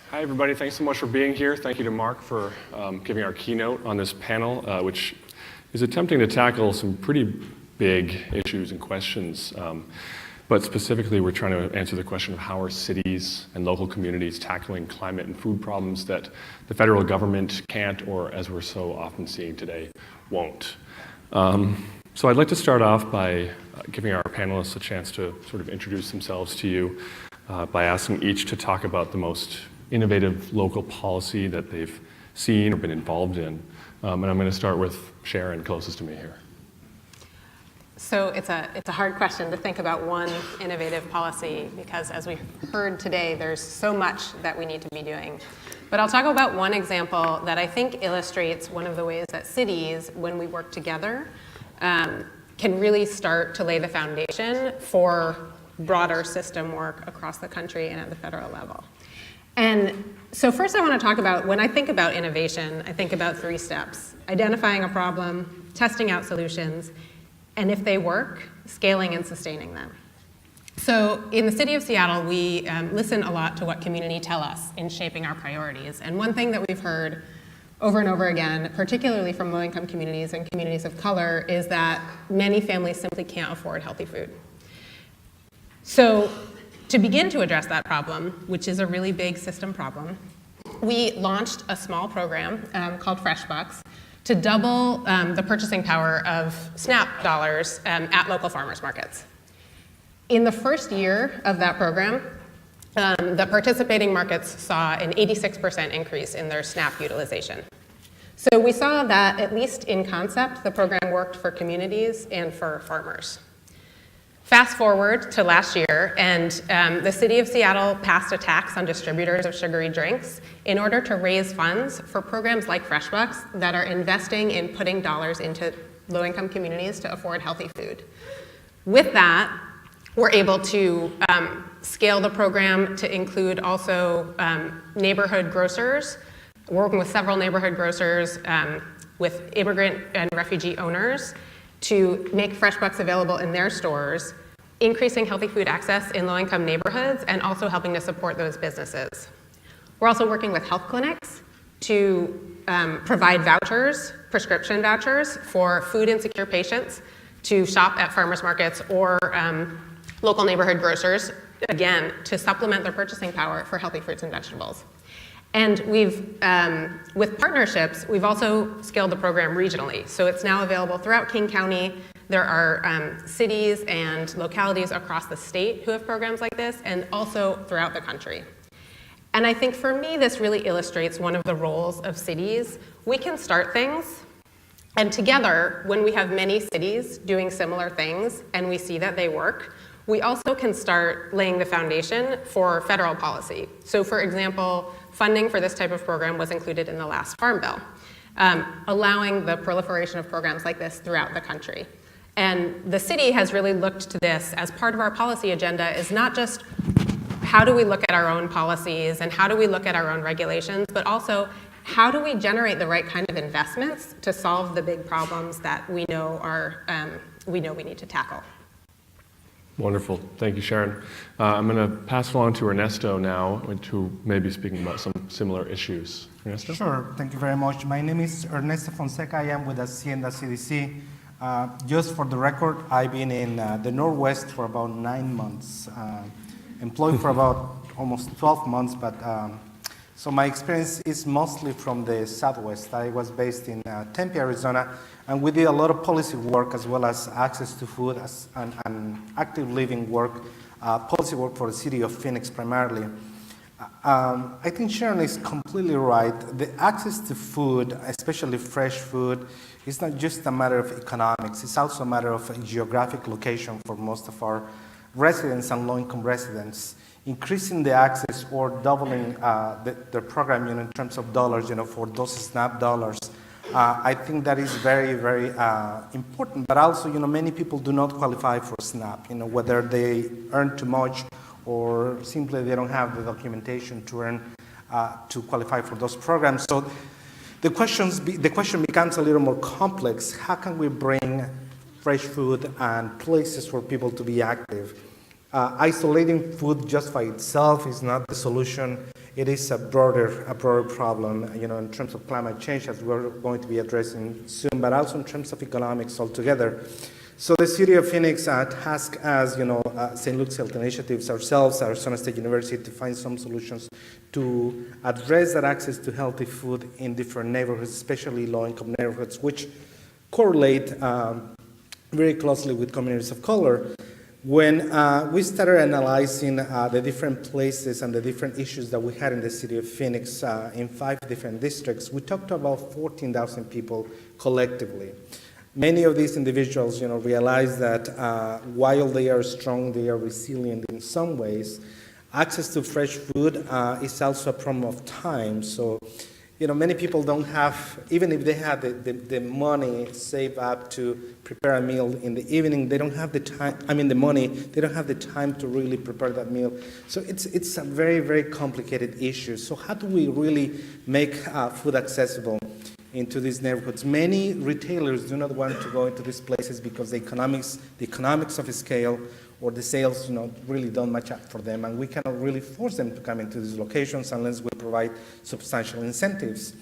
Hi, everybody. Thanks so much for being here. Thank you to Mark for giving our keynote on this panel, which is attempting to tackle some pretty big issues and questions. But specifically, we're trying to answer the question of how are cities and local communities tackling climate and food problems that the federal government can't, or as we're so often seeing today, won't. So I'd like to start off by giving our panelists a chance to sort of introduce themselves to you by asking each to talk about the most innovative local policy that they've seen or been involved in. And I'm going to start with Sharon, closest to me here. So it's a hard question to think about one innovative policy because, as we heard today, there's so much that we need to be doing. But I'll talk about one example that I think illustrates one of the ways that cities, when we work together, can really start to lay the foundation for broader system work across the country and at the federal level. And so first I want to talk about, when I think about innovation, I think about 3 steps: identifying a problem, testing out solutions, and if they work, scaling and sustaining them. So in the city of Seattle, we listen a lot to what community tell us in shaping our priorities. And one thing that we've heard over and over again, particularly from low-income communities and communities of color, is that many families simply can't afford healthy food. So to begin to address that problem, which is a really big system problem, we launched a small program called FreshBucks to double the purchasing power of SNAP dollars at local farmers markets. In the first year of that program, the participating markets saw an 86% increase in their SNAP utilization. So we saw that, at least in concept, the program worked for communities and for farmers. Fast forward to last year, and the city of Seattle passed a tax on distributors of sugary drinks in order to raise funds for programs like FreshBucks that are investing in putting dollars into low-income communities to afford healthy food. With that, we're able to scale the program to include also neighborhood grocers, working with several neighborhood grocers, with immigrant and refugee owners, to make FreshBucks available in their stores, increasing healthy food access in low-income neighborhoods, and also helping to support those businesses. We're also working with health clinics to provide vouchers, prescription vouchers, for food insecure patients to shop at farmers markets or local neighborhood grocers, again, to supplement their purchasing power for healthy fruits and vegetables. And with partnerships, we've also scaled the program regionally. So it's now available throughout King County. There are cities and localities across the state who have programs like this, and also throughout the country. And I think for me, this really illustrates one of the roles of cities. We can start things, and together, when we have many cities doing similar things and we see that they work, we also can start laying the foundation for federal policy. So for example, funding for this type of program was included in the last Farm Bill, allowing the proliferation of programs like this throughout the country. And the city has really looked to this as part of our policy agenda, is not just how do we look at our own policies and how do we look at our own regulations, but also how do we generate the right kind of investments to solve the big problems that we know we need to tackle. Wonderful. Thank you, Sharon. I'm going to pass it along to Ernesto now, who may be speaking about some similar issues. Ernesto? Sure. Thank you very much. My name is Ernesto Fonseca. I am with Hacienda CDC. Just for the record, I've been in the Northwest for about 9 months, employed for about almost 12 months, but so my experience is mostly from the Southwest. I was based in Tempe, Arizona, and we did a lot of policy work as well as access to food and active living work, policy work for the city of Phoenix primarily. I think Sharon is completely right. The access to food, especially fresh food, is not just a matter of economics. It's also a matter of geographic location for most of our residents and low-income residents. Increasing the access or doubling the program in terms of dollars, for those SNAP dollars, I think that is very, very important. But also, many people do not qualify for SNAP, whether they earn too much or simply they don't have the documentation to qualify for those programs. So the question becomes a little more complex. How can we bring fresh food and places for people to be active? Isolating food just by itself is not the solution. it is a broader problem, in terms of climate change, as we're going to be addressing soon, but also in terms of economics altogether. So the City of Phoenix tasked us, St. Luke's Health Initiatives, ourselves, Arizona State University, to find some solutions to address that access to healthy food in different neighborhoods, especially low-income neighborhoods, which correlate very closely with communities of color. When we started analyzing the different places and the different issues that we had in the City of Phoenix in 5 different districts, we talked to about 14,000 people collectively. Many of these individuals, realize that while they are strong, they are resilient in some ways. Access to fresh food is also a problem of time. So, many people don't have, even if they have the money saved up to prepare a meal in the evening, they don't have the time, the money, they don't have the time to really prepare that meal. So it's a very, very complicated issue. So how do we really make food accessible into these neighborhoods? Many retailers do not want to go into these places because the economics of scale or the sales, really don't match up for them, and we cannot really force them to come into these locations unless we provide substantial incentives.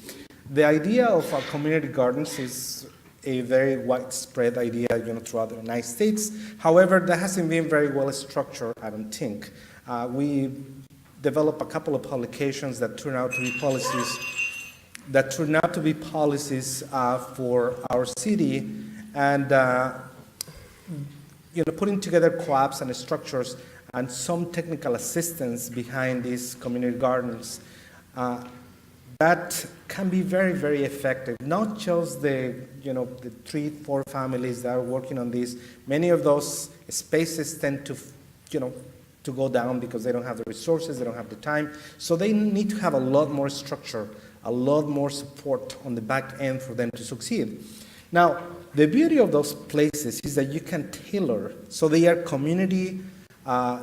The idea of community gardens is a very widespread idea, throughout the United States. However, that hasn't been very well structured, I don't think. We developed a couple of publications that turn out to be policies for our city, and putting together co-ops and structures and some technical assistance behind these community gardens that can be very, very effective. Not just the 3-4 families that are working on this. Many of those spaces tend to to go down because they don't have the resources, they don't have the time. So they need to have a lot more structure, a lot more support on the back end for them to succeed. Now, the beauty of those places is that you can tailor, so they are community,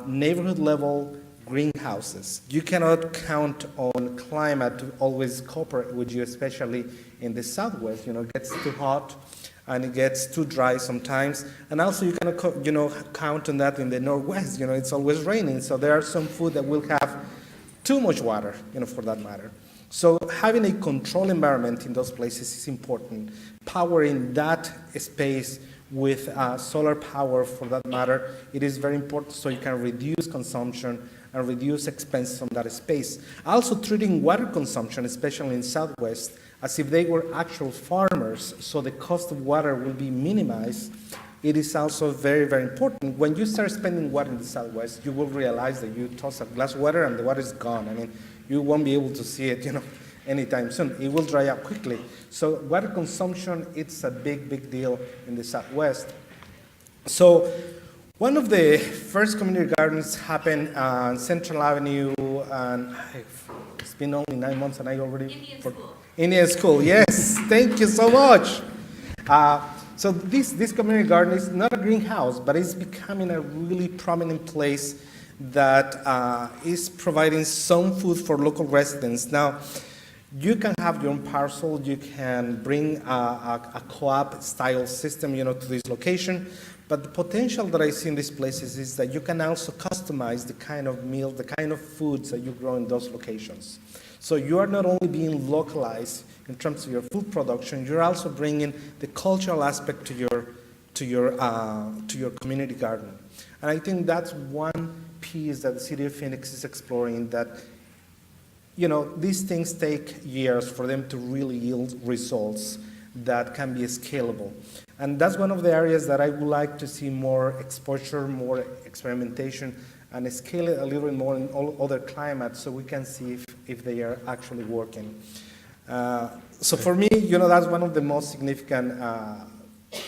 neighborhood level greenhouses. You cannot count on climate to always cooperate with you, especially in the Southwest. It gets too hot and it gets too dry sometimes. And also you cannot, count on that in the Northwest. It's always raining, so there are some food that will have too much water, for that matter. So having a controlled environment in those places is important. Powering that space with solar power, for that matter, it is very important so you can reduce consumption and reduce expenses on that space. Also treating water consumption, especially in Southwest, as if they were actual farmers, so the cost of water will be minimized. It is also very, very important. When you start spending water in the Southwest, you will realize that you toss a glass of water and the water is gone. You won't be able to see it, anytime soon. It will dry up quickly. So water consumption, it's a big, big deal in the Southwest. So one of the first community gardens happened on Central Avenue, and it's been only 9 months, and I already... Indian School, yes. Thank you so much. So this community garden is not a greenhouse, but it's becoming a really prominent place that is providing some food for local residents. Now, you can have your own parcel. You can bring a co-op style system, to this location. But the potential that I see in these places is that you can also customize the kind of meal, the kind of foods that you grow in those locations. So you are not only being localized in terms of your food production, you're also bringing the cultural aspect to your community garden. And I think that's one piece that the City of Phoenix is exploring, that these things take years for them to really yield results that can be scalable. And that's one of the areas that I would like to see more exposure, more experimentation, and scale it a little bit more in all other climates so we can see if they are actually working. So for me, that's one of the most significant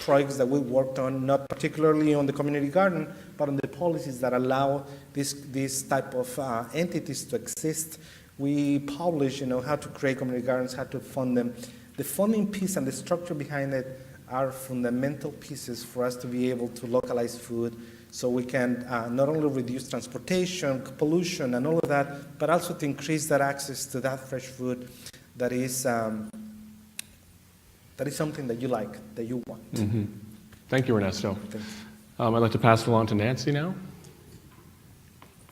projects that we worked on, not particularly on the community garden, but on the policies that allow this type of entities to exist. We publish, how to create community gardens, how to fund them. The funding piece and the structure behind it are fundamental pieces for us to be able to localize food, so we can not only reduce transportation, pollution, and all of that, but also to increase that access to that fresh food that is something that you like, that you want. Mm-hmm. Thank you, Ernesto. Thanks. I'd like to pass it along to Nancy now.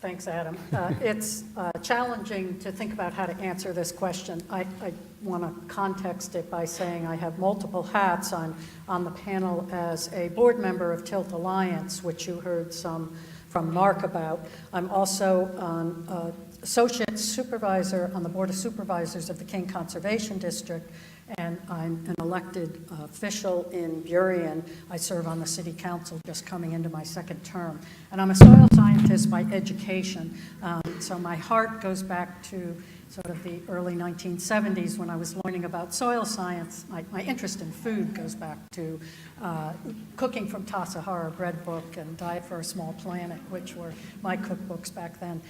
Thanks, Adam. It's challenging to think about how to answer this question. I want to context it by saying I have multiple hats. I'm on the panel as a board member of Tilth Alliance, which you heard some from Mark about. I'm also an associate supervisor on the Board of Supervisors of the King Conservation District, and I'm an elected official in Burien. I serve on the city council, just coming into my second term. And I'm a soil scientist by education, so my heart goes back to sort of the early 1970s when I was learning about soil science. My interest in food goes back to Cooking from Tosta, Bread Book, and Diet for a Small Planet, which were my cookbooks back then.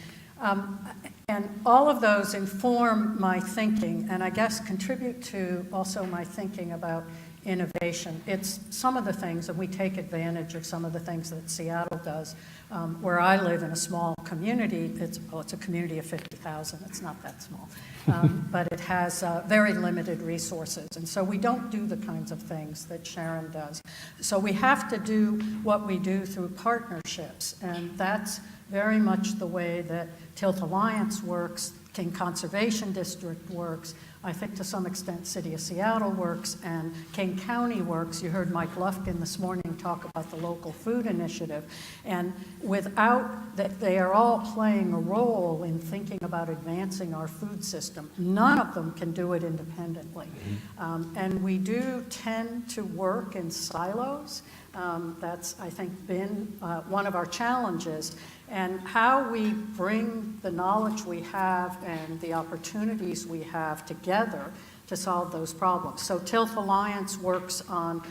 And all of those inform my thinking, and I guess contribute to also my thinking about innovation. It's some of the things, and we take advantage of some of the things that Seattle does. Where I live in a small community, it's a community of 50,000. It's not that small, but it has very limited resources, and so we don't do the kinds of things that Sharon does. So we have to do what we do through partnerships, and that's very much the way that Tilth Alliance works, King Conservation District works, I think to some extent City of Seattle works, and King County works. You heard Mike Lufkin this morning talk about the local food initiative. And without that, they are all playing a role in thinking about advancing our food system. None of them can do it independently. And we do tend to work in silos. That's, I think, been one of our challenges. And how we bring the knowledge we have and the opportunities we have together to solve those problems. So Tilth Alliance works on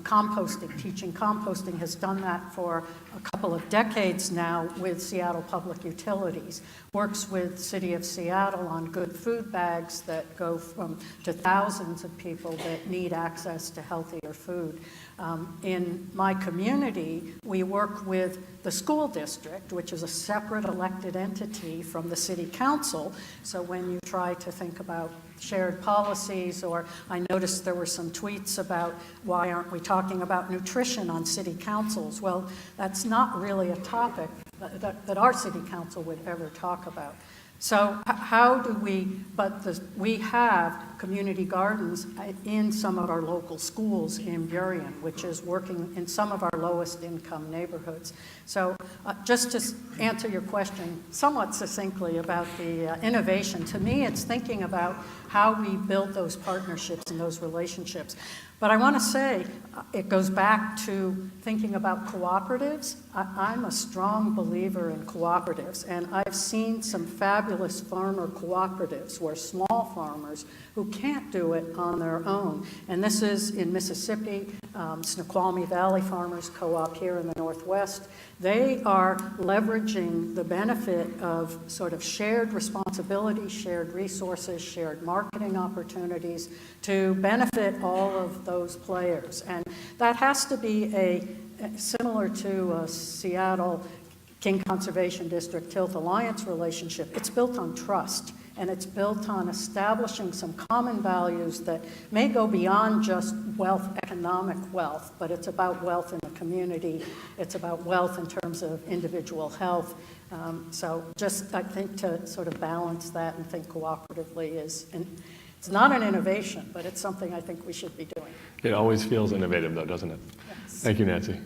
composting, teaching composting, has done that for a couple of decades now with Seattle Public Utilities, works with City of Seattle on good food bags that go to thousands of people that need access to healthier food. In my community, we work with the school district, which is a separate elected entity from the city council. So when you try to think about shared policies, or I noticed there were some tweets about why aren't we talking about nutrition on city councils? Well, that's not really a topic that our city council would ever talk about. So how do we, we have community gardens in some of our local schools in Burien, which is working in some of our lowest income neighborhoods. So just to answer your question somewhat succinctly about the innovation, to me it's thinking about how we build those partnerships and those relationships. But I want to say, it goes back to thinking about cooperatives. I'm a strong believer in cooperatives, and I've seen some fabulous farmer cooperatives where small farmers who can't do it on their own, and this is in Mississippi, Snoqualmie Valley Farmers Co-op here in the Northwest. They are leveraging the benefit of sort of shared responsibility, shared resources, shared marketing opportunities to benefit all of those players. And that has to be similar to a Seattle King Conservation District Tilth Alliance relationship. It's built on trust, and it's built on establishing some common values that may go beyond just wealth, economic wealth, but it's about wealth in the community. It's about wealth in terms of individual health. So just, I think, to sort of balance that and think cooperatively it's not an innovation, but it's something I think we should be doing. It always feels innovative, though, doesn't it? Yes. Thank you, Nancy.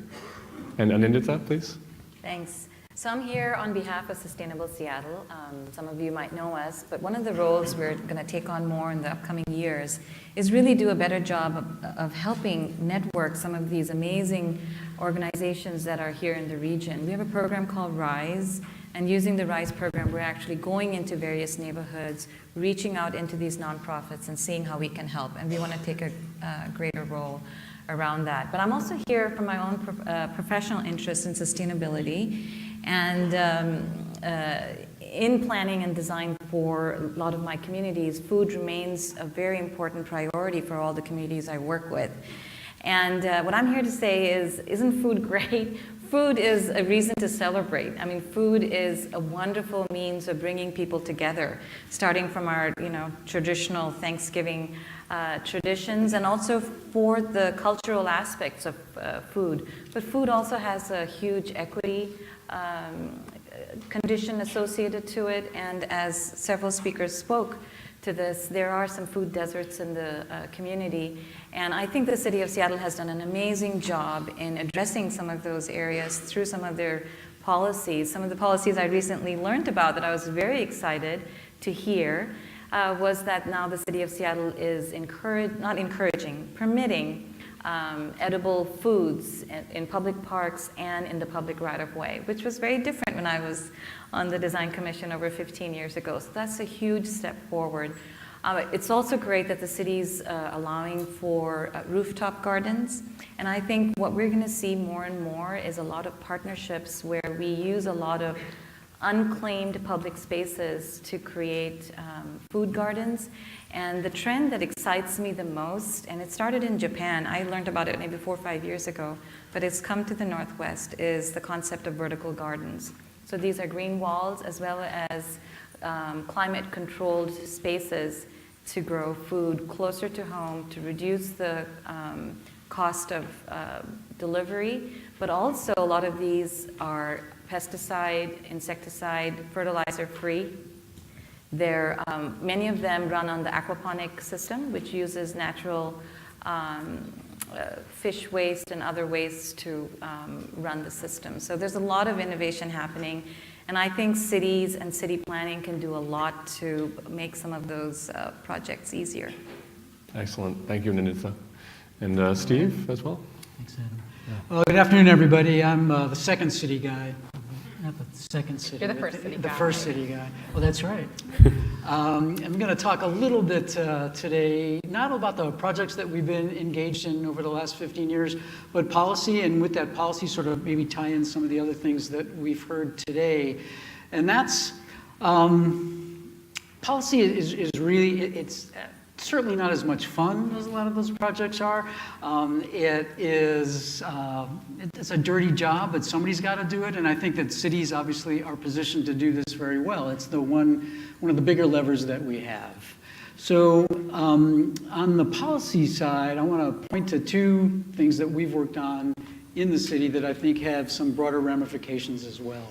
And Anindita, please. Thanks. So I'm here on behalf of Sustainable Seattle. Some of you might know us, but one of the roles we're going to take on more in the upcoming years is really do a better job of helping network some of these amazing organizations that are here in the region. We have a program called RISE, and using the RISE program, we're actually going into various neighborhoods, reaching out into these nonprofits and seeing how we can help, and we want to take a greater role around that. But I'm also here for my own professional interest in sustainability, and in planning and design for a lot of my communities, food remains a very important priority for all the communities I work with. And what I'm here to say is, isn't food great? Food is a reason to celebrate. I mean, food is a wonderful means of bringing people together, starting from our, traditional Thanksgiving traditions, and also for the cultural aspects of food. But food also has a huge equity condition associated to it, and as several speakers spoke to this, there are some food deserts in the community, and I think the City of Seattle has done an amazing job in addressing some of those areas through some of their policies. Some of the policies I recently learned about that I was very excited to hear was that now the City of Seattle is permitting edible foods in public parks and in the public right-of-way, which was very different when I was on the Design Commission over 15 years ago. So that's a huge step forward. It's also great that the city's allowing for rooftop gardens. And I think what we're going to see more and more is a lot of partnerships where we use a lot of unclaimed public spaces to create food gardens. And the trend that excites me the most, and it started in Japan, I learned about it maybe 4 or 5 years ago, but it's come to the Northwest, is the concept of vertical gardens. So these are green walls as well as climate-controlled spaces to grow food closer to home, to reduce the cost of delivery, but also a lot of these are pesticide, insecticide, fertilizer-free. Many of them run on the aquaponic system, which uses natural fish waste and other waste to run the system. So there's a lot of innovation happening, and I think cities and city planning can do a lot to make some of those projects easier. Excellent. Thank you, Anindita. And Steve as well? Thanks, Adam. Well, good afternoon, everybody. I'm the second city guy. Not the second city. You're the first city guy. The first city guy. Well, that's right. I'm going to talk a little bit today, not about the projects that we've been engaged in over the last 15 years, but policy, and with that policy sort of maybe tie in some of the other things that we've heard today. And that's, policy is really, it's certainly not as much fun as a lot of those projects are. It's a dirty job, but somebody's got to do it, and I think that cities obviously are positioned to do this very well. It's the one of the bigger levers that we have. So on the policy side, I want to point to two things that we've worked on in the city that I think have some broader ramifications as well.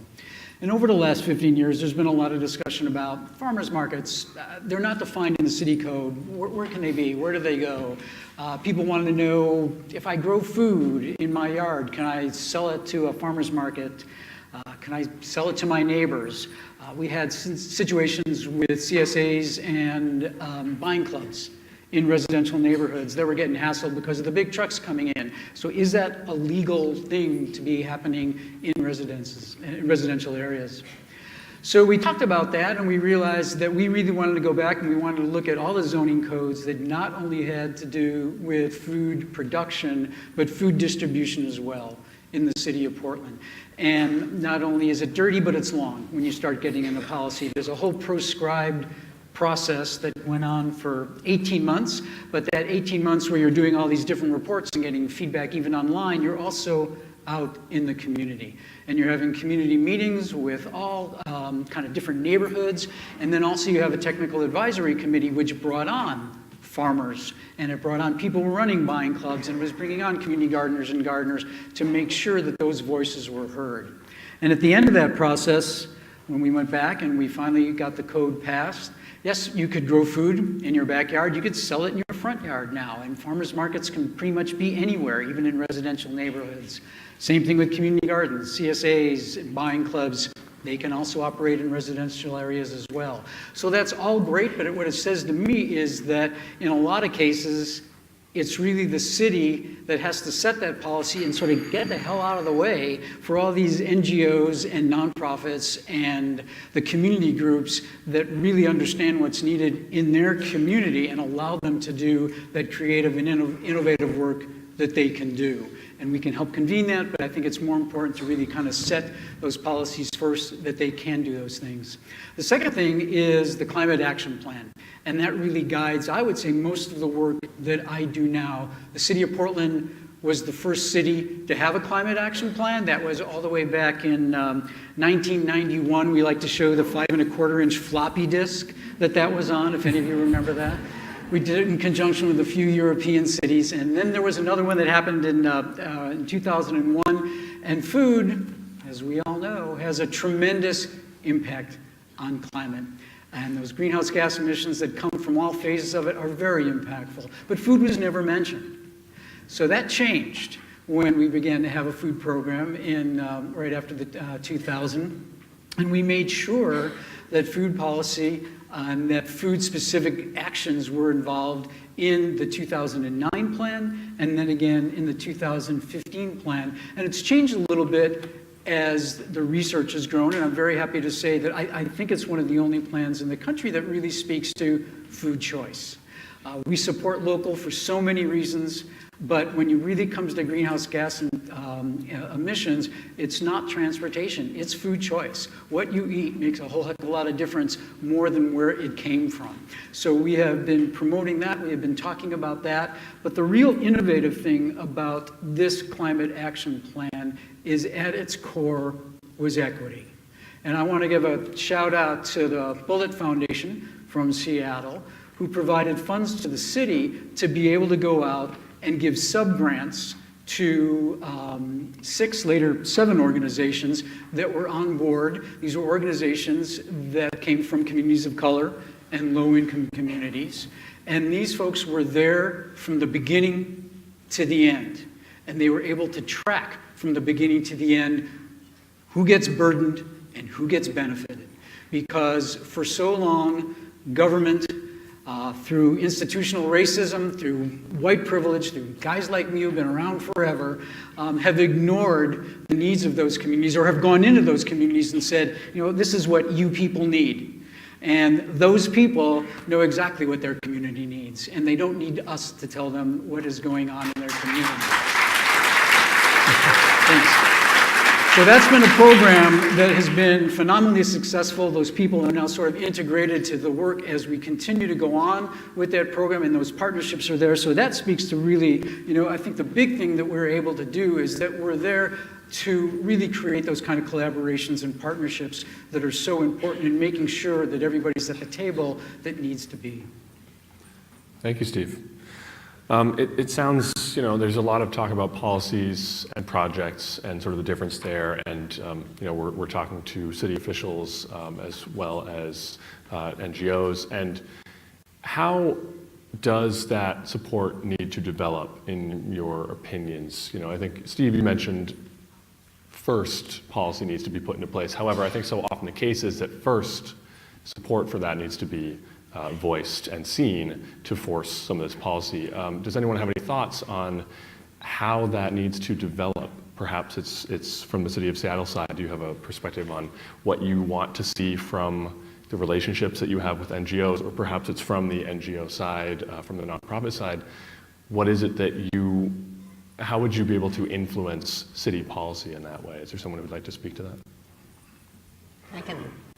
And over the last 15 years, there's been a lot of discussion about farmers markets. They're not defined in the city code. Where can they be? Where do they go? People want to know, if I grow food in my yard, can I sell it to a farmer's market? Can I sell it to my neighbors? We had situations with CSAs and buying clubs in residential neighborhoods that were getting hassled because of the big trucks coming in. So is that a legal thing to be happening in residential areas? So we talked about that, and we realized that we really wanted to go back and we wanted to look at all the zoning codes that not only had to do with food production, but food distribution as well in the city of Portland. And not only is it dirty, but it's long when you start getting into policy. There's a whole proscribed process that went on for 18 months, but that 18 months where you're doing all these different reports and getting feedback even online, you're also out in the community. And you're having community meetings with all kind of different neighborhoods, and then also you have a technical advisory committee which brought on farmers, and it brought on people running buying clubs, and was bringing on community gardeners and gardeners to make sure that those voices were heard. And at the end of that process, when we went back and we finally got the code passed, yes, you could grow food in your backyard. You could sell it in your front yard now. And farmers markets can pretty much be anywhere, even in residential neighborhoods. Same thing with community gardens, CSAs, buying clubs. They can also operate in residential areas as well. So that's all great, but what it says to me is that in a lot of cases, it's really the city that has to set that policy and sort of get the hell out of the way for all these NGOs and nonprofits and the community groups that really understand what's needed in their community and allow them to do that creative and innovative work that they can do. And we can help convene that, but I think it's more important to really kind of set those policies first that they can do those things. The second thing is the climate action plan. And that really guides, I would say, most of the work that I do now. The city of Portland was the first city to have a climate action plan. That was all the way back in 1991. We like to show the 5¼ floppy disk that was on, if any of you remember that. We did it in conjunction with a few European cities. And then there was another one that happened in 2001. And food, as we all know, has a tremendous impact on climate. And those greenhouse gas emissions that come from all phases of it are very impactful. But food was never mentioned. So that changed when we began to have a food program right after the 2000. And we made sure that food policy and that food-specific actions were involved in the 2009 plan and then again in the 2015 plan. And it's changed a little bit as the research has grown, and I'm very happy to say that I think it's one of the only plans in the country that really speaks to food choice. We support local for so many reasons, but when it really comes to greenhouse gas emissions, it's not transportation, it's food choice. What you eat makes a whole heck of a lot of difference, more than where it came from. So we have been promoting that, we have been talking about that, but the real innovative thing about this climate action plan is at its core was equity. And I want to give a shout out to the Bullitt Foundation from Seattle, who provided funds to the city to be able to go out and give sub-grants to 6, later 7 organizations that were on board. These were organizations that came from communities of color and low-income communities. And these folks were there from the beginning to the end. And they were able to track from the beginning to the end who gets burdened and who gets benefited. Because for so long, government, through institutional racism, through white privilege, through guys like me who've been around forever, have ignored the needs of those communities or have gone into those communities and said, you know, this is what you people need. And those people know exactly what their community needs, and they don't need us to tell them what is going on in their community. Thanks. So that's been a program that has been phenomenally successful. Those people are now sort of integrated to the work as we continue to go on with that program, and those partnerships are there. So that speaks to really, you know, I think the big thing that we're able to do is that we're there to really create those kind of collaborations and partnerships that are so important in making sure that everybody's at the table that needs to be. Thank you, Steve. It sounds, you know, there's a lot of talk about policies and projects and sort of the difference there, and you know, we're talking to city officials as well as NGOs. And how does that support need to develop, in your opinions? You know, I think, Steve, you mentioned first policy needs to be put into place. However, I think so often the case is that first support for that needs to be voiced and seen to force some of this policy. Does anyone have any thoughts on how that needs to develop? Perhaps it's from the City of Seattle side. Do you have a perspective on what you want to see from the relationships that you have with NGOs, or perhaps it's from the NGO side, from the nonprofit side? What is it that how would you be able to influence city policy in that way? Is there someone who would like to speak to that?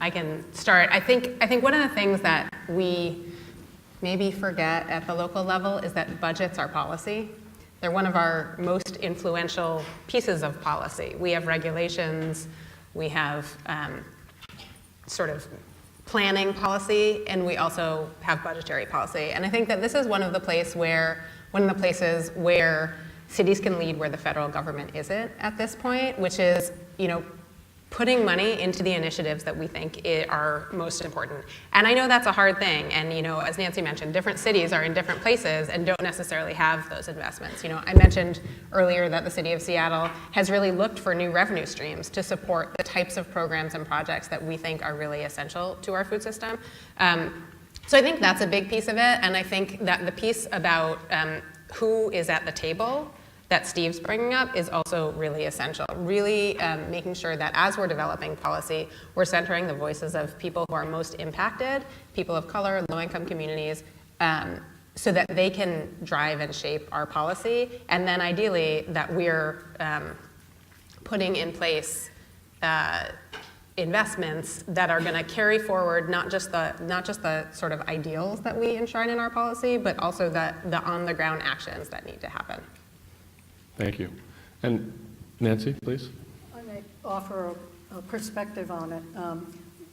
I can start. I think one of the things that we maybe forget at the local level is that budgets are policy. They're one of our most influential pieces of policy. We have regulations, we have sort of planning policy, and we also have budgetary policy. And I think that this is one of the places where cities can lead where the federal government isn't at this point, which is, you know, putting money into the initiatives that we think are most important. And I know that's a hard thing, and you know, as Nancy mentioned, different cities are in different places and don't necessarily have those investments. You know, I mentioned earlier that the City of Seattle has really looked for new revenue streams to support the types of programs and projects that we think are really essential to our food system. So I think that's a big piece of it, and I think that the piece about who is at the table that Steve's bringing up is also really essential. Really making sure that as we're developing policy, we're centering the voices of people who are most impacted, people of color, low-income communities, so that they can drive and shape our policy. And then ideally that we're putting in place investments that are going to carry forward not just the sort of ideals that we enshrine in our policy, but also the on-the-ground actions that need to happen. Thank you. And Nancy, please. I may offer a perspective on it.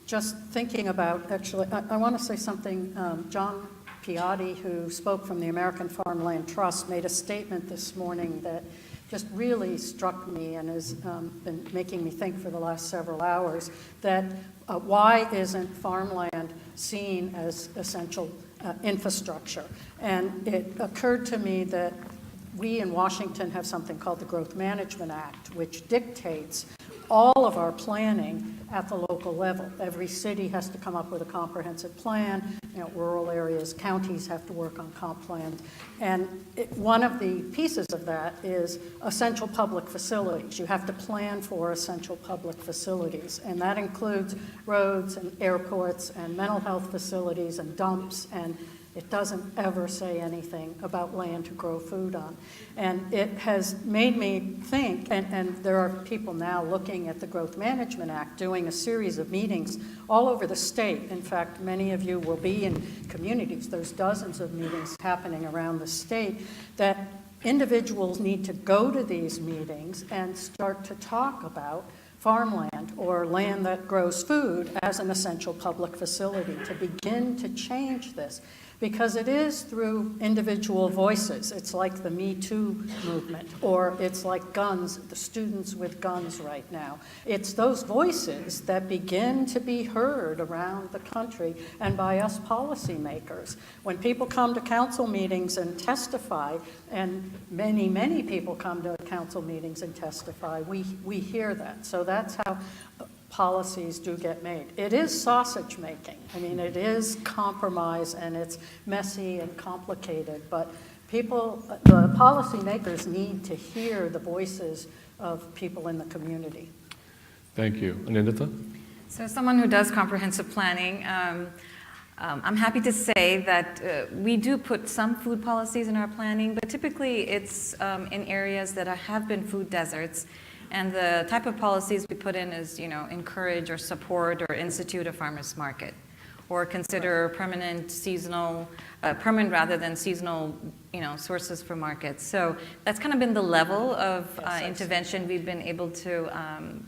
Just thinking about, actually, I want to say something. John Piatti, who spoke from the American Farmland Trust, made a statement this morning that just really struck me and has been making me think for the last several hours that why isn't farmland seen as essential infrastructure? And it occurred to me that we in Washington have something called the Growth Management Act, which dictates all of our planning at the local level. Every city has to come up with a comprehensive plan. Rural areas, counties have to work on comp plans. And one of the pieces of that is essential public facilities. You have to plan for essential public facilities. And that includes roads and airports and mental health facilities and dumps, and it doesn't ever say anything about land to grow food on. And it has made me think, and there are people now looking at the Growth Management Act, doing a series of meetings all over the state. In fact, many of you will be in communities. There's dozens of meetings happening around the state that individuals need to go to these meetings and start to talk about farmland or land that grows food as an essential public facility to begin to change this. Because it is through individual voices. It's like the Me Too movement, or it's like guns, the students with guns right now. It's those voices that begin to be heard around the country and by us policymakers. When people come to council meetings and testify, and many, many people come to council meetings and testify, we hear that. So that's how policies do get made. It is sausage making. I mean, it is compromise and it's messy and complicated, but people, the policymakers need to hear the voices of people in the community. Thank you. Anindita? So as someone who does comprehensive planning, I'm happy to say that we do put some food policies in our planning, but typically it's in areas that have been food deserts. And the type of policies we put in is, encourage or support or institute a farmer's market, or consider permanent rather than seasonal, sources for markets. So that's kind of been the level of intervention we've been able to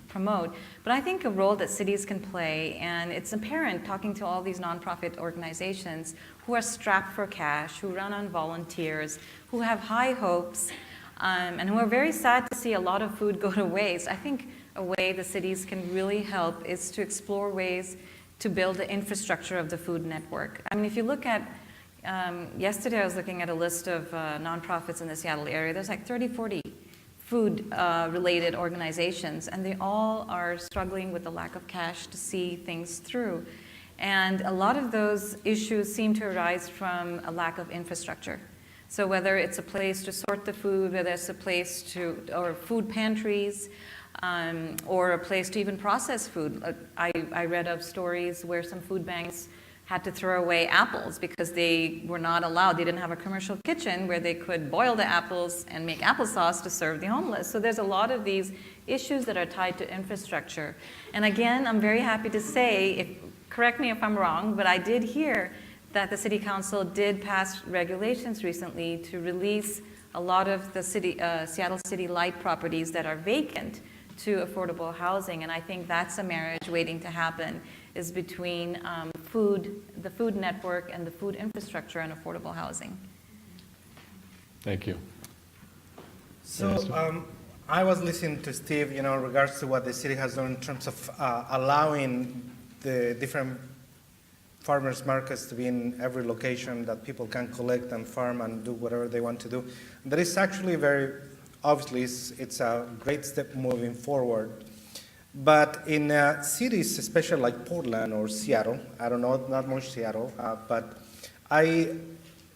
promote. But I think a role that cities can play, and it's apparent talking to all these nonprofit organizations who are strapped for cash, who run on volunteers, who have high hopes, and who are very sad to see a lot of food go to waste. I think a way the cities can really help is to explore ways to build the infrastructure of the food network. I mean, if you look at, yesterday I was looking at a list of nonprofits in the Seattle area. There's like 30, 40 food-related organizations, and they all are struggling with the lack of cash to see things through. And a lot of those issues seem to arise from a lack of infrastructure. So whether it's a place to sort the food, whether it's a place or food pantries, or a place to even process food. I read of stories where some food banks had to throw away apples because they were not allowed, they didn't have a commercial kitchen where they could boil the apples and make applesauce to serve the homeless. So there's a lot of these issues that are tied to infrastructure. And again, I'm very happy to say, correct me if I'm wrong, but I did hear that the City Council did pass regulations recently to release a lot of the Seattle City Light properties that are vacant to affordable housing. And I think that's a marriage waiting to happen, is between the food network and the food infrastructure and affordable housing. Thank you. So I was listening to Steve, in regards to what the city has done in terms of allowing the different farmers markets to be in every location that people can collect and farm and do whatever they want to do. That is actually obviously it's a great step moving forward. But in cities, especially like Portland or Seattle, I don't know, not much Seattle, but it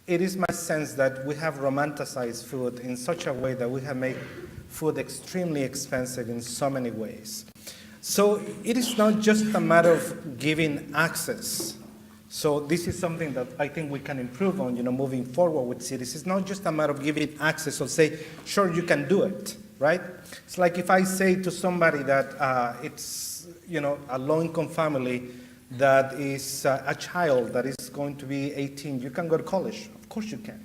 is my sense that we have romanticized food in such a way that we have made food extremely expensive in so many ways. So it is not just a matter of giving access. So this is something that I think we can improve on, moving forward with cities. It's not just a matter of giving access or say, sure, you can do it, right? It's like if I say to somebody that it's, a low-income family that is a child that is going to be 18, you can go to college. Of course you can,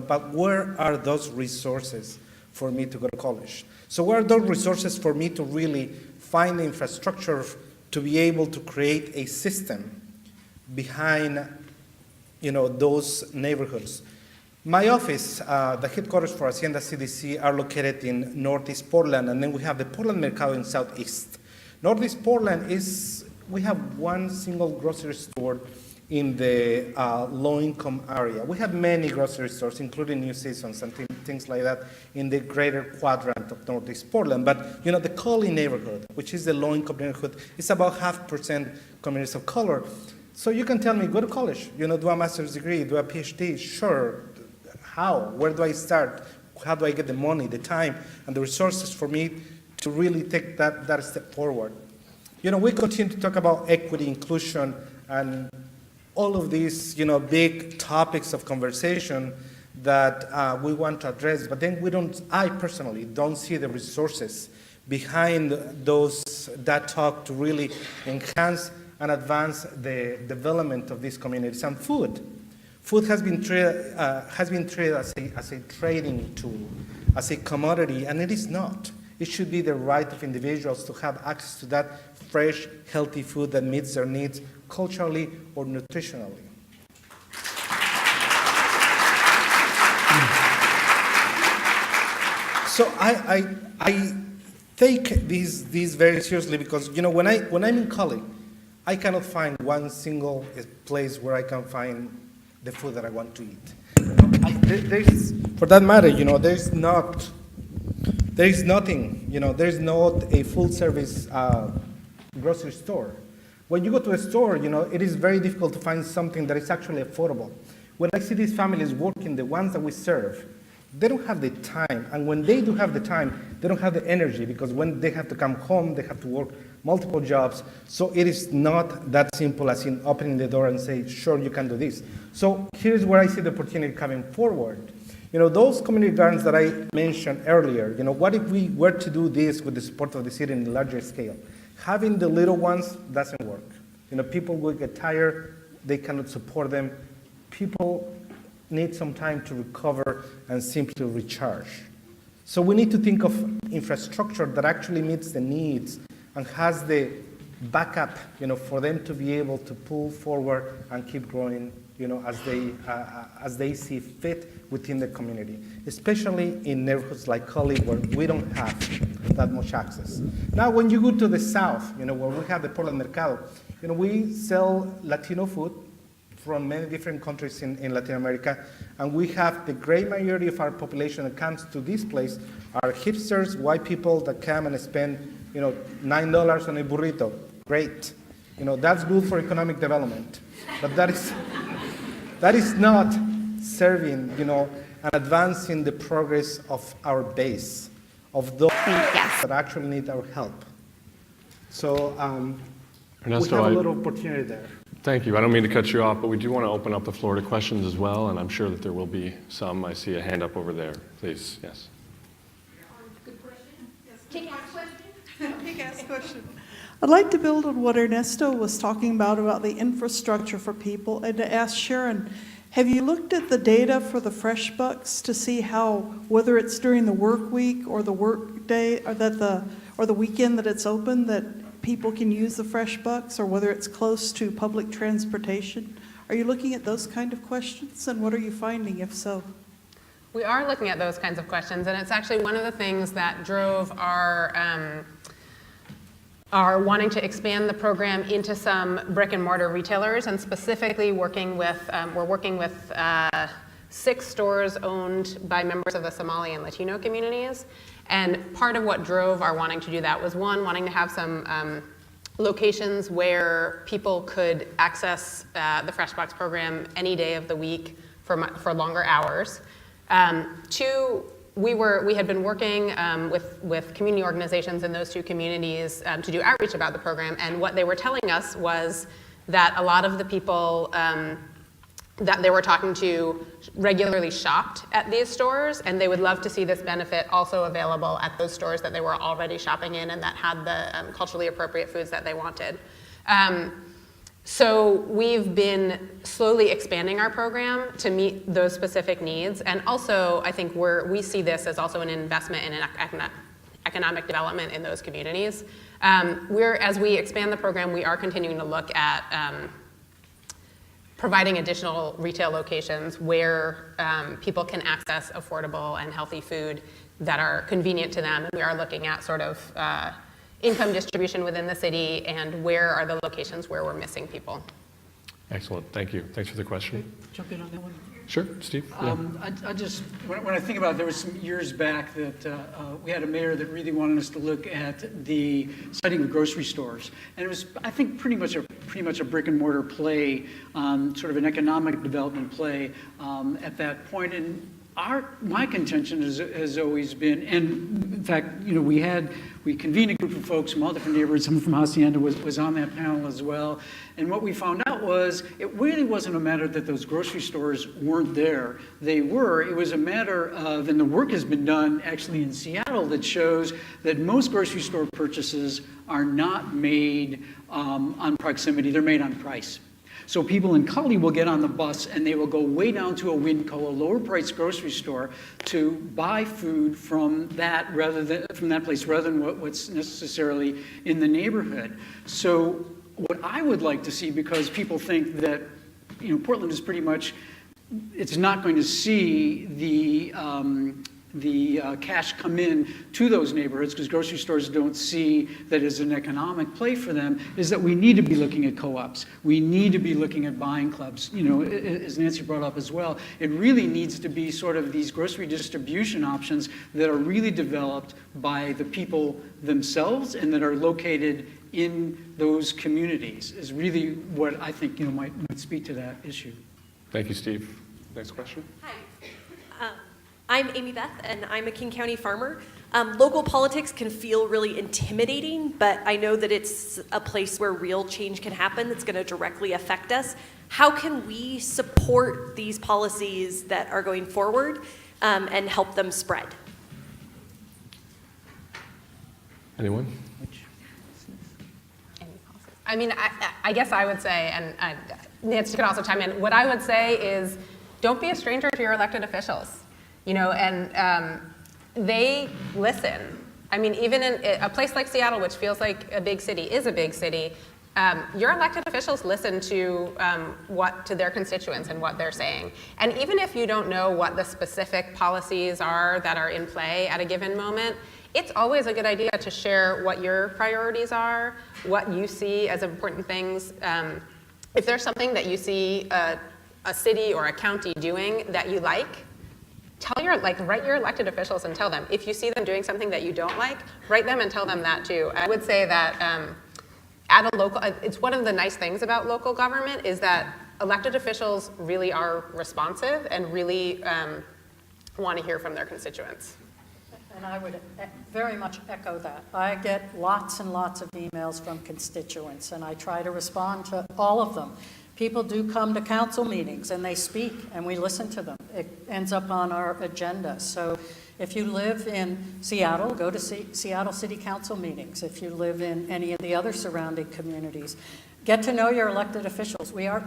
but where are those resources for me to go to college? So where are those resources for me to really find the infrastructure to be able to create a system behind, those neighborhoods? My office, the headquarters for Hacienda CDC, are located in Northeast Portland, and then we have the Portland Mercado in Southeast. Northeast Portland we have one single grocery store in the low-income area. We have many grocery stores, including New Seasons and things like that, in the greater quadrant of Northeast Portland. But the Colley neighborhood, which is the low-income neighborhood, is about 0.5% communities of color. So you can tell me, go to college, do a master's degree, do a PhD, sure. How? Where do I start? How do I get the money, the time, and the resources for me to really take that step forward? We continue to talk about equity, inclusion, and all of these, big topics of conversation that we want to address, but then I personally don't see the resources behind that talk to really enhance and advance the development of these communities. And food has been treated as a trading tool, as a commodity, and it is not. It should be the right of individuals to have access to that fresh, healthy food that meets their needs culturally or nutritionally. So I take these very seriously because when I'm in college, I cannot find one single place where I can find the food that I want to eat. For that matter, there's nothing. There's not a full service grocery store. When you go to a store, it is very difficult to find something that is actually affordable. When I see these families working, the ones that we serve, they don't have the time. And when they do have the time, they don't have the energy because when they have to come home, they have to work multiple jobs. So it is not that simple as in opening the door and say, sure, you can do this. So here's where I see the opportunity coming forward. Those community gardens that I mentioned earlier, what if we were to do this with the support of the city in a larger scale? Having the little ones doesn't work. People will get tired, they cannot support them. People need some time to recover and simply recharge. So we need to think of infrastructure that actually meets the needs and has the backup, for them to be able to pull forward and keep growing, as they see fit within the community, especially in neighborhoods like Colley where we don't have that much access. Now, when you go to the south, where we have the Portland Mercado, we sell Latino food from many different countries in Latin America, and we have the great majority of our population that comes to this place are hipsters, white people that come and spend, $9 on a burrito. Great. That's good for economic development. But that is not serving, and advancing the progress of our base, of those that actually need our help. So Ernesto, we have a little opportunity there. Thank you. I don't mean to cut you off, but we do want to open up the floor to questions as well, and I'm sure that there will be some. I see a hand up over there. Please, yes. Good question. Kick-ass question. I'd like to build on what Ernesto was talking about the infrastructure for people, and to ask Sharon, have you looked at the data for the Fresh Bucks to see how, whether it's during the work week or the work day, or the weekend that it's open, that people can use the Fresh Bucks, or whether it's close to public transportation? Are you looking at those kind of questions, and what are you finding, if so? We are looking at those kinds of questions, and it's actually one of the things that drove our wanting to expand the program into some brick and mortar retailers, and specifically we're working with 6 stores owned by members of the Somali and Latino communities. And part of what drove our wanting to do that was, one, wanting to have some locations where people could access the Fresh Box program any day of the week for longer hours. 2, we had been working with community organizations in those 2 communities to do outreach about the program, and what they were telling us was that a lot of the people that they were talking to regularly shopped at these stores, and they would love to see this benefit also available at those stores that they were already shopping in and that had the culturally appropriate foods that they wanted. So we've been slowly expanding our program to meet those specific needs, and also I think we see this as also an investment in an economic development in those communities. As we expand the program, we are continuing to look at providing additional retail locations where people can access affordable and healthy food that are convenient to them. And we are looking at sort of income distribution within the city and where are the locations where we're missing people. Excellent, thank you. Thanks for the question. Jump in on that one. Sure, Steve? Yeah. I just, when I think about it, there was some years back that we had a mayor that really wanted us to look at the siting of grocery stores. And it was, I think, pretty much a brick and mortar play, sort of an economic development play at that point. And my contention has always been, and in fact, you know, we convened a group of folks from all different neighborhoods. Someone from Hacienda was on that panel as well. And what we found out was it really wasn't a matter that those grocery stores weren't there. They were. It was a matter of, and the work has been done actually in Seattle that shows that most grocery store purchases are not made on proximity. They're made on price. So people in Cully will get on the bus and they will go way down to a Winco, a lower priced grocery store, to buy food from that place rather than what's necessarily in the neighborhood. So what I would like to see, because people think that, you know, Portland is pretty much, it's not going to see the cash come in to those neighborhoods because grocery stores don't see that as an economic play for them, is that we need to be looking at co-ops. We need to be looking at buying clubs. You know, as Nancy brought up as well, it really needs to be sort of these grocery distribution options that are really developed by the people themselves and that are located in those communities is really what I think, you know, might speak to that issue. Thank you, Steve. Next question. Hi. I'm Amy Beth, and I'm a King County farmer. Local politics can feel really intimidating, but I know that it's a place where real change can happen that's going to directly affect us. How can we support these policies that are going forward and help them spread? Anyone? I mean, I guess I would say, and Nancy could also chime in, what I would say is don't be a stranger to your elected officials. You know, and they listen. I mean, even in a place like Seattle, which feels like a big city, is a big city, your elected officials listen to to their constituents and what they're saying. And even if you don't know what the specific policies are that are in play at a given moment, it's always a good idea to share what your priorities are, what you see as important things. If there's something that you see a city or a county doing that you like, write your elected officials and tell them. If you see them doing something that you don't like, write them and tell them that too. I would say that at a local, it's one of the nice things about local government is that elected officials really are responsive and really want to hear from their constituents. And I would very much echo that. I get lots and lots of emails from constituents, and I try to respond to all of them. People do come to council meetings and they speak and we listen to them. It ends up on our agenda. So if you live in Seattle, go to Seattle City Council meetings. If you live in any of the other surrounding communities, get to know your elected officials. We're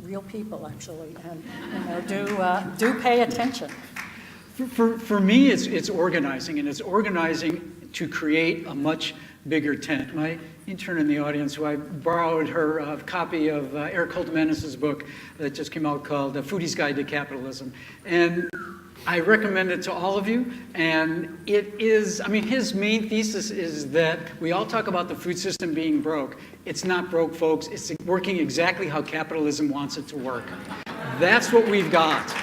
real people actually, and you know, do pay attention. For me, it's organizing, and it's organizing to create a much bigger tent. My intern in the audience, who I borrowed her copy of Eric Holtmanis' book that just came out called The Foodie's Guide to Capitalism. And I recommend it to all of you. And it is, I mean, his main thesis is that we all talk about the food system being broke. It's not broke, folks. It's working exactly how capitalism wants it to work. That's what we've got.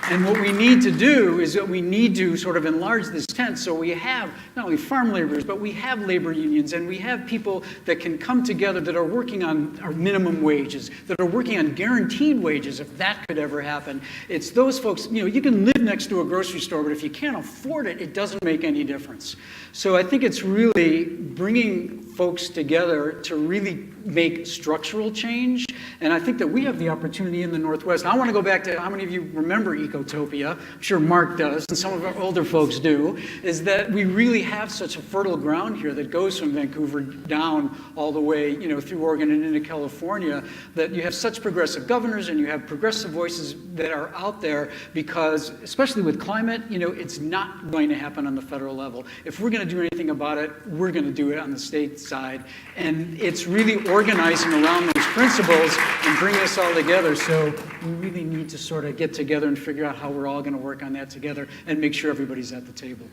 And what we need to do is that we need to sort of enlarge this tent so we have not only farm laborers, but we have labor unions and we have people that can come together that are working on our minimum wages, that are working on guaranteed wages, if that could ever happen. It's those folks, you know, you can live next to a grocery store, but if you can't afford it, it doesn't make any difference. So I think it's really bringing folks together to really make structural change. And I think that we have the opportunity in the Northwest. I want to go back to how many of you remember Ecotopia? I'm sure Mark does, and some of our older folks do, is that we really have such a fertile ground here that goes from Vancouver down all the way, you know, through Oregon and into California, that you have such progressive governors and you have progressive voices that are out there because, especially with climate, you know, it's not going to happen on the federal level. If we're going to do anything about it, we're going to do it on the state side. And it's really organizing around those principles and bringing us all together. So we really need to sort of get together and figure out how we're all going to work on that together and make sure everybody's at the table.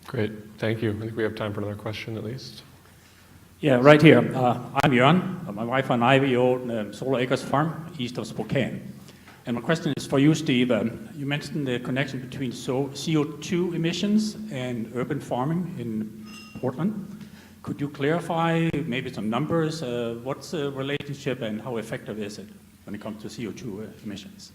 Great, thank you. I think we have time for another question at least. Yeah, right here. I'm Jørgen. My wife and I, we own Solar Acres Farm east of Spokane. And my question is for you, Steve. You mentioned the connection between CO2 emissions and urban farming in Portland. Could you clarify maybe some numbers? What's the relationship and how effective is it when it comes to CO2 emissions?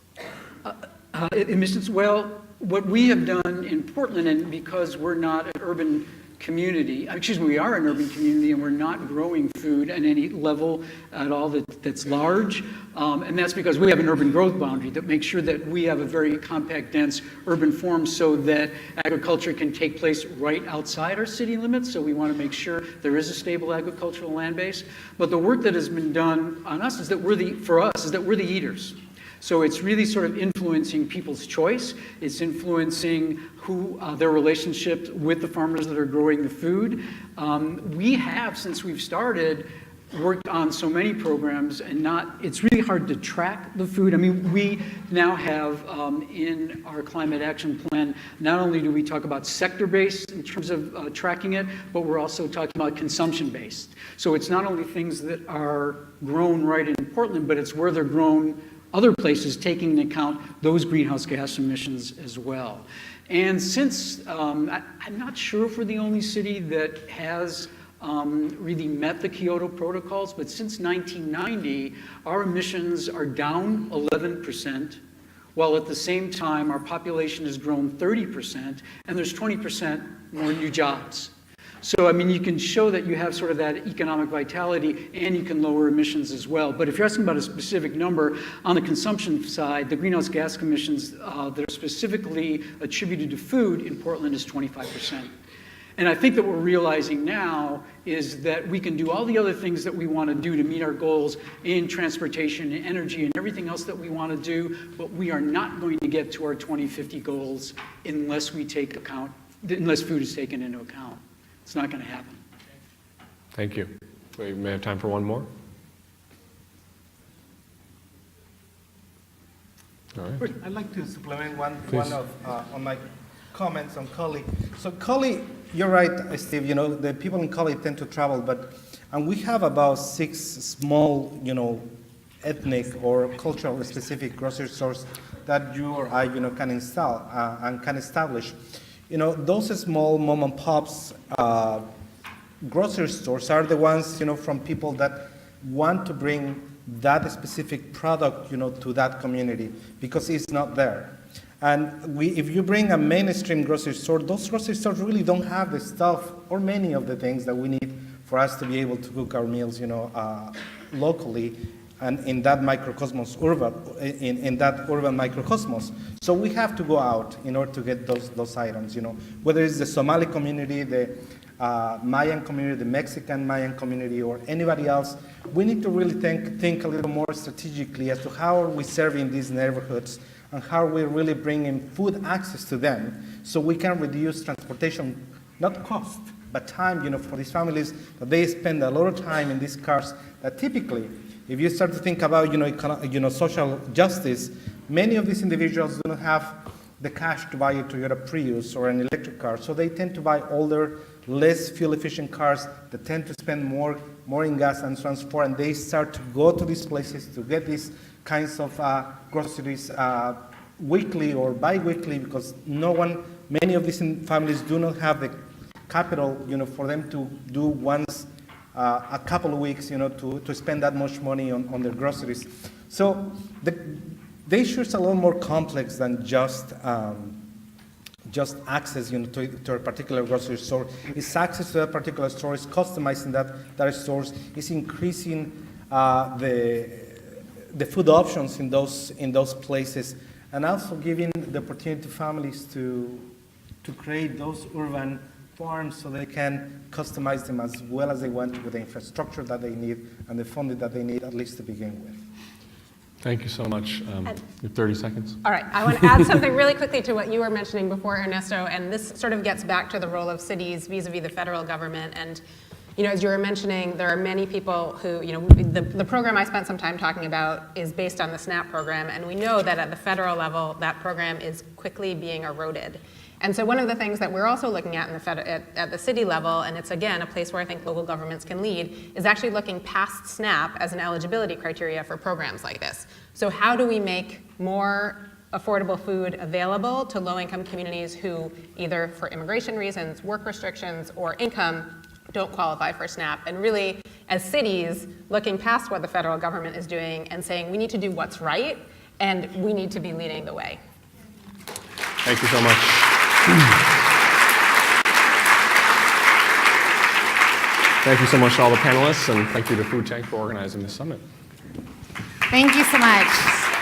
Emissions, well, what we have done in Portland, and because we're not an urban community, we are an urban community and we're not growing food at any level at all that's large, and that's because we have an urban growth boundary that makes sure that we have a very compact, dense urban form so that agriculture can take place right outside our city limits, so we want to make sure there is a stable agricultural land base. But the work that has been done on us is that we're the eaters. So it's really sort of influencing people's choice. It's influencing who their relationship with the farmers that are growing the food. We have, since we've started, worked on so many programs, and it's really hard to track the food. I mean, we now have in our climate action plan, not only do we talk about sector-based in terms of tracking it, but we're also talking about consumption-based. So it's not only things that are grown right in Portland, but it's where they're grown other places, taking into account those greenhouse gas emissions as well. And since, I'm not sure if we're the only city that has really met the Kyoto protocols, but since 1990, our emissions are down 11%, while at the same time our population has grown 30%, and there's 20% more new jobs. So, I mean, you can show that you have sort of that economic vitality and you can lower emissions as well. But if you're asking about a specific number, on the consumption side, the greenhouse gas emissions that are specifically attributed to food in Portland is 25%. And I think that what we're realizing now is that we can do all the other things that we want to do to meet our goals in transportation and energy and everything else that we want to do, but we are not going to get to our 2050 goals unless food is taken into account. It's not going to happen. Thank you. We may have time for one more. All right. I'd like to supplement one Please. on my comments on Collie. So Collie, you're right, Steve. You know, the people in Collie tend to travel, and we have about 6 small, ethnic or cultural specific grocery stores that you or I, can install and can establish. Those small mom and pops grocery stores are the ones, from people that want to bring that specific product, to that community because it's not there. And if you bring a mainstream grocery store, those grocery stores really don't have the stuff or many of the things that we need for us to be able to cook our meals, locally and in that microcosmos in that urban microcosmos. So we have to go out in order to get those items, whether it's the Somali community, the Mayan community, the Mexican Mayan community, or anybody else. We need to really think a little more strategically as to how are we serving these neighborhoods and how are we really bringing food access to them so we can reduce transportation, not cost, but time, for these families that they spend a lot of time in these cars that typically, if you start to think about, social justice, many of these individuals don't have the cash to buy a Toyota Prius or an electric car, so they tend to buy older, less fuel-efficient cars that tend to spend more in gas and transport, and they start to go to these places to get these kinds of groceries weekly or bi-weekly because many of these families do not have the capital, for them to do once a couple of weeks, to spend that much money on their groceries. So the issue is a little more complex than just access, to a particular grocery store. It's access to that particular store. It's customizing that stores. It's increasing the food options in those places, and also giving the opportunity to families to create those urban farms so they can customize them as well as they want with the infrastructure that they need and the funding that they need, at least to begin with. Thank you so much. You have 30 seconds. All right, I want to add something really quickly to what you were mentioning before, Ernesto, and this sort of gets back to the role of cities vis-a-vis the federal government. And as you were mentioning, there are many people who, the program I spent some time talking about is based on the SNAP program, and we know that at the federal level, that program is quickly being eroded. And so one of the things that we're also looking at at the city level, and it's again a place where I think local governments can lead, is actually looking past SNAP as an eligibility criteria for programs like this. So how do we make more affordable food available to low-income communities who either for immigration reasons, work restrictions, or income don't qualify for SNAP? And really, as cities, looking past what the federal government is doing and saying we need to do what's right, and we need to be leading the way. Thank you so much. Thank you so much to all the panelists, and thank you to Food Tank for organizing this summit. Thank you so much.